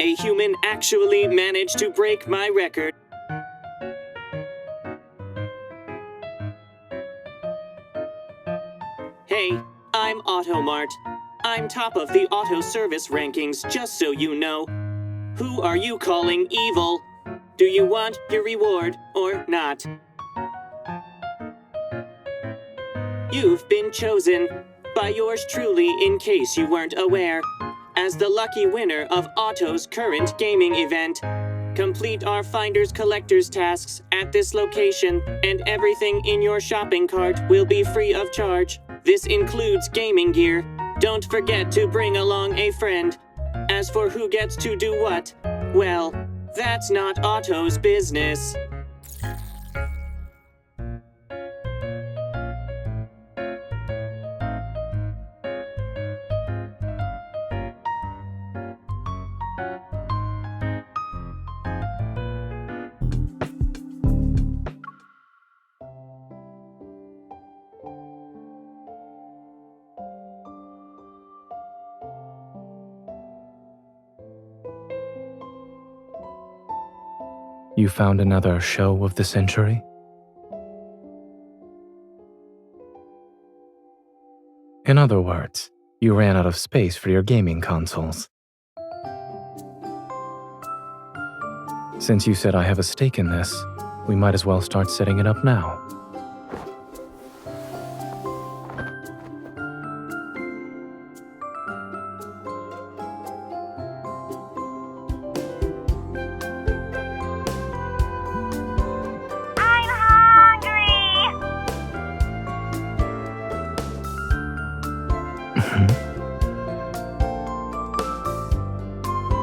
a human actually managed to break my record. Hey, I'm Automart. I'm top of the auto service rankings, just so you know. Who are you calling evil? Do you want your reward or not? You've been chosen by yours truly, in case you weren't aware, as the lucky winner of Auto's current gaming event. Complete our Finders Collectors tasks at this location, and everything in your shopping cart will be free of charge. This includes gaming gear. Don't forget to bring along a friend. As for who gets to do what, well, that's not Auto's business. You found another show of the century? In other words, you ran out of space for your gaming consoles. Since you said I have a stake in this, we might as well start setting it up now.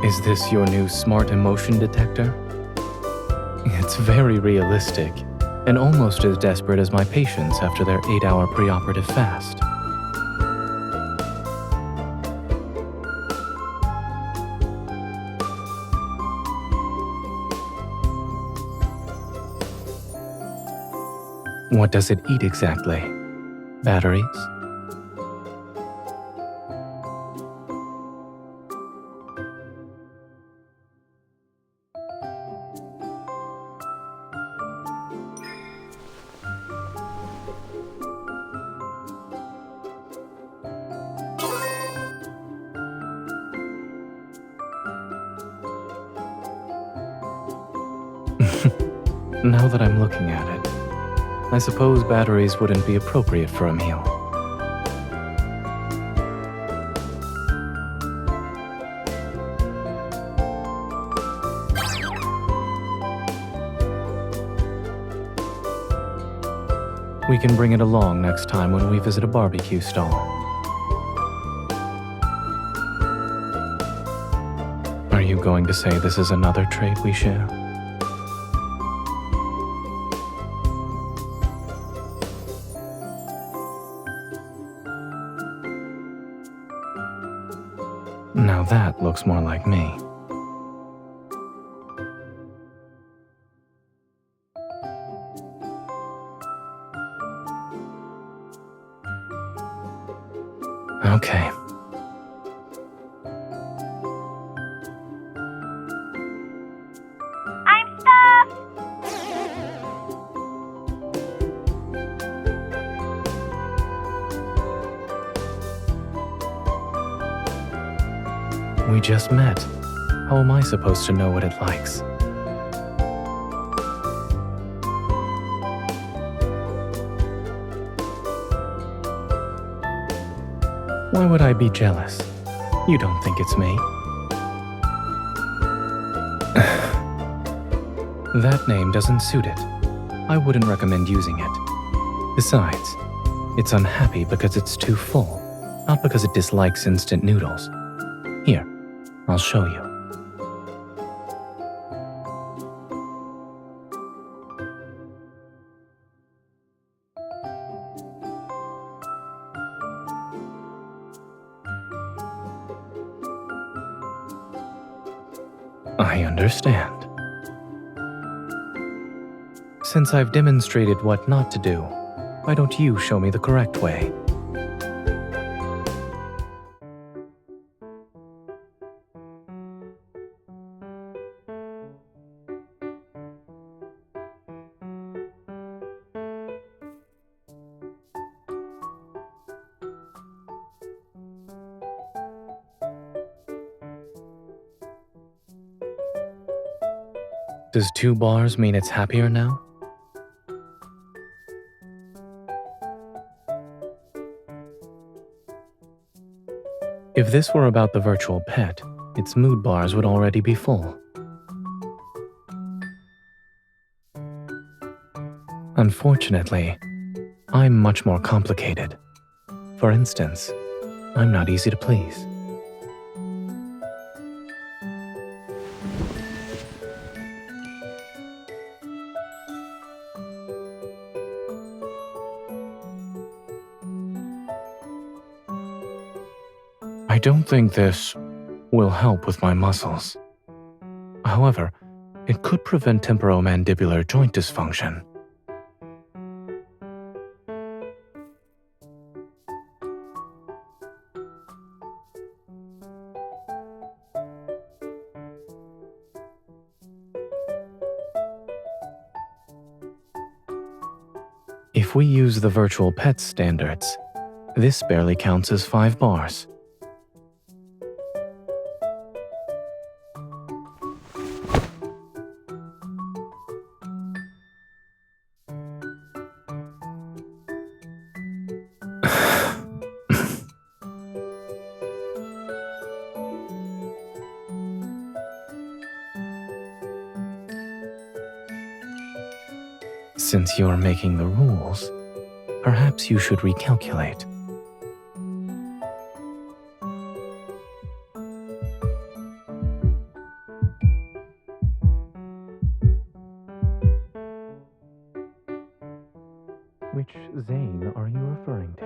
Is this your new smart emotion detector? It's very realistic, and almost as desperate as my patients after their 8-hour preoperative fast. What does it eat exactly? Batteries? Now that I'm looking at it, I suppose batteries wouldn't be appropriate for a meal. We can bring it along next time when we visit a barbecue stall. Are you going to say this is another trait we share? Now that looks more like me. Okay. I'm stuffed! We just met. How am I supposed to know what it likes? Why would I be jealous? You don't think it's me? That name doesn't suit it. I wouldn't recommend using it. Besides, it's unhappy because it's too full, not because it dislikes instant noodles. Here, I'll show you. I understand. Since I've demonstrated what not to do, why don't you show me the correct way? Does 2 bars mean it's happier now? If this were about the virtual pet, its mood bars would already be full. Unfortunately, I'm much more complicated. For instance, I'm not easy to please. I don't think this will help with my muscles. However, it could prevent temporomandibular joint dysfunction. If we use the virtual pet standards, this barely counts as 5 bars. Since you're making the rules, perhaps you should recalculate. Which Zayne are you referring to?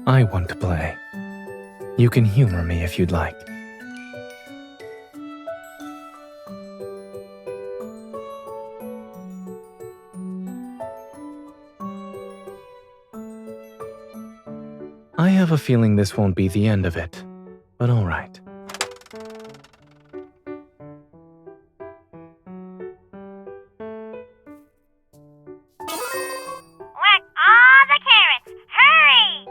I want to play. You can humor me if you'd like. I have a feeling this won't be the end of it, but all right. Whack all the carrots! Hurry!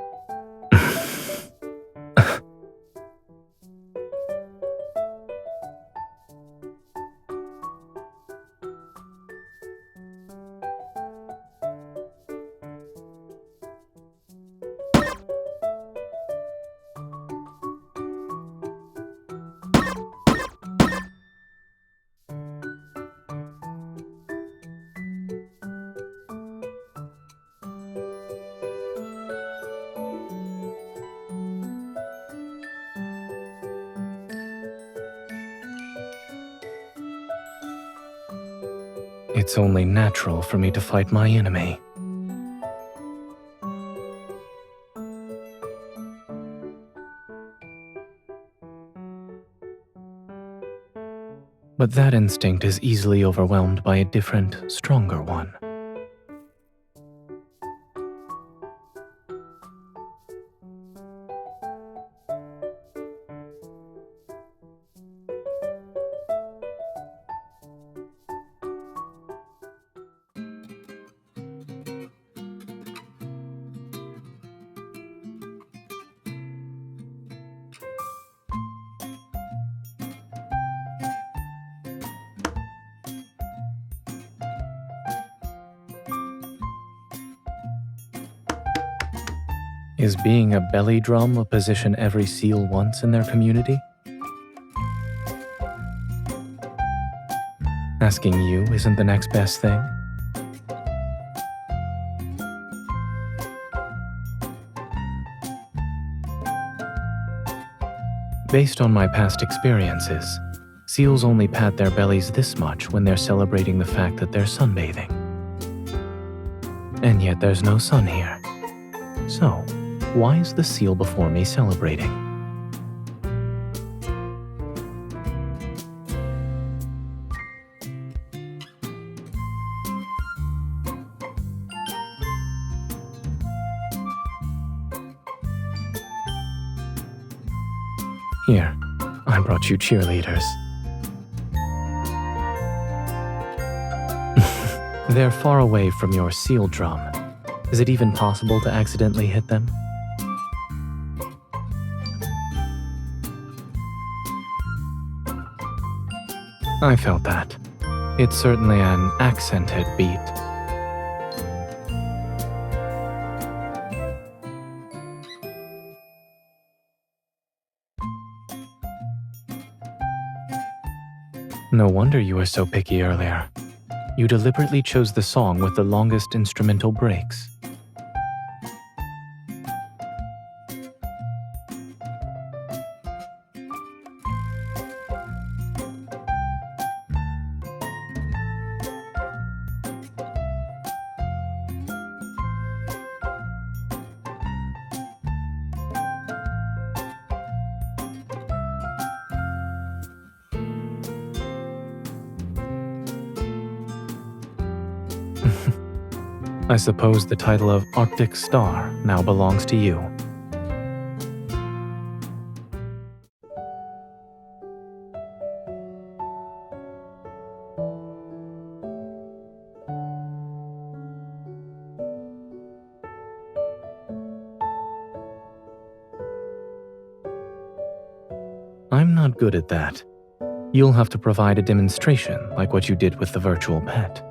It's only natural for me to fight my enemy. But that instinct is easily overwhelmed by a different, stronger one. Is being a belly drum a position every seal wants in their community? Asking you isn't the next best thing? Based on my past experiences, seals only pat their bellies this much when they're celebrating the fact that they're sunbathing. And yet there's no sun here. So, why is the seal before me celebrating? Here, I brought you cheerleaders. They're far away from your seal drum. Is it even possible to accidentally hit them? I felt that. It's certainly an accented beat. No wonder you were so picky earlier. You deliberately chose the song with the longest instrumental breaks. I suppose the title of Arctic Star now belongs to you. I'm not good at that. You'll have to provide a demonstration like what you did with the virtual pet.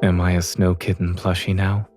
Am I a snow kitten plushie now?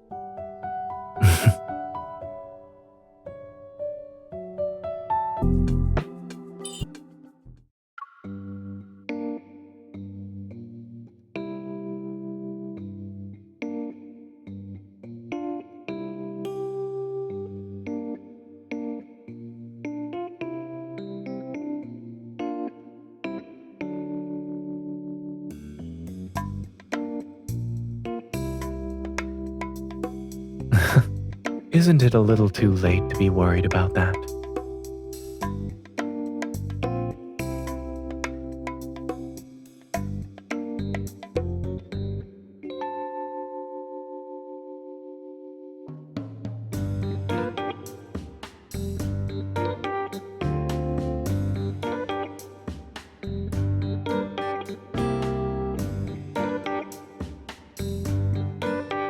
Isn't it a little too late to be worried about that?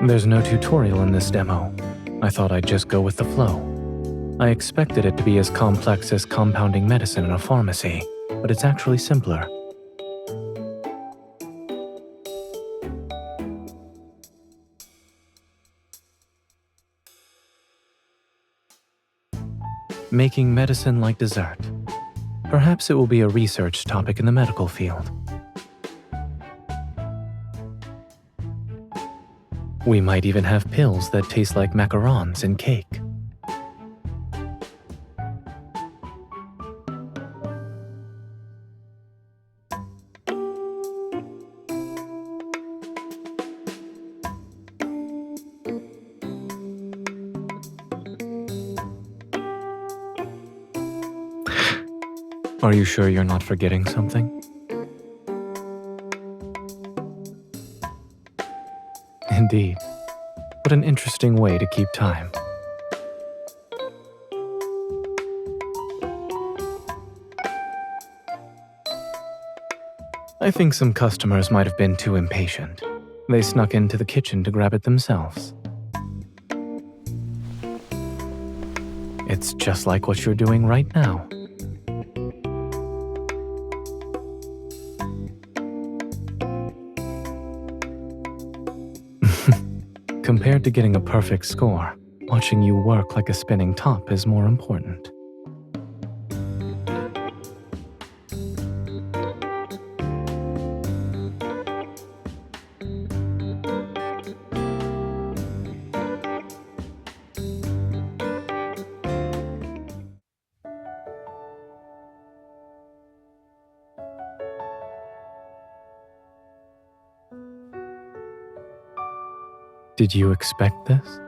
There's no tutorial in this demo. I thought I'd just go with the flow. I expected it to be as complex as compounding medicine in a pharmacy, but it's actually simpler. Making medicine like dessert. Perhaps it will be a research topic in the medical field. We might even have pills that taste like macarons in cake. Are you sure you're not forgetting something? Indeed. What an interesting way to keep time. I think some customers might have been too impatient. They snuck into the kitchen to grab it themselves. It's just like what you're doing right now. Compared to getting a perfect score, watching you work like a spinning top is more important. Did you expect this?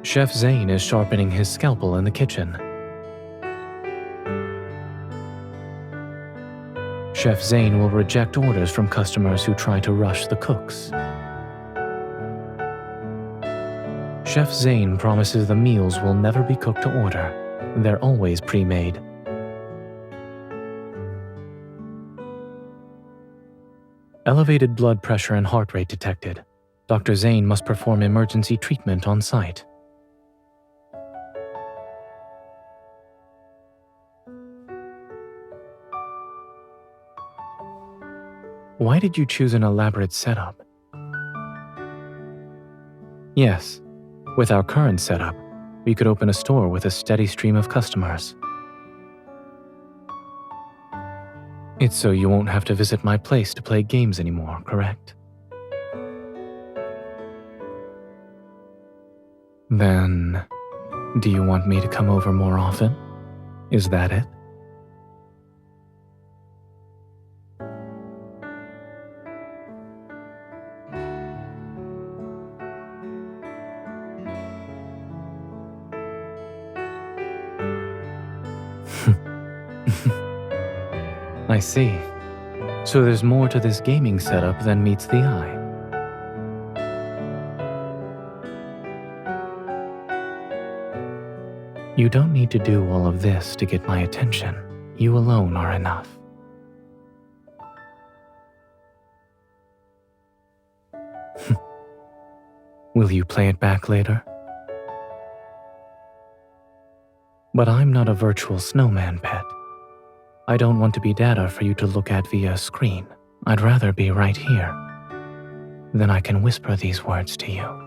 Chef Zayne is sharpening his scalpel in the kitchen. Chef Zayne will reject orders from customers who try to rush the cooks. Chef Zayne promises the meals will never be cooked to order. They're always pre-made. Elevated blood pressure and heart rate detected. Dr. Zayne must perform emergency treatment on site. Why did you choose an elaborate setup? Yes, with our current setup, we could open a store with a steady stream of customers. It's so you won't have to visit my place to play games anymore, correct? Then, do you want me to come over more often? Is that it? I see. So there's more to this gaming setup than meets the eye. You don't need to do all of this to get my attention. You alone are enough. Will you play it back later? But I'm not a virtual snowman pet. I don't want to be data for you to look at via a screen. I'd rather be right here. Then I can whisper these words to you.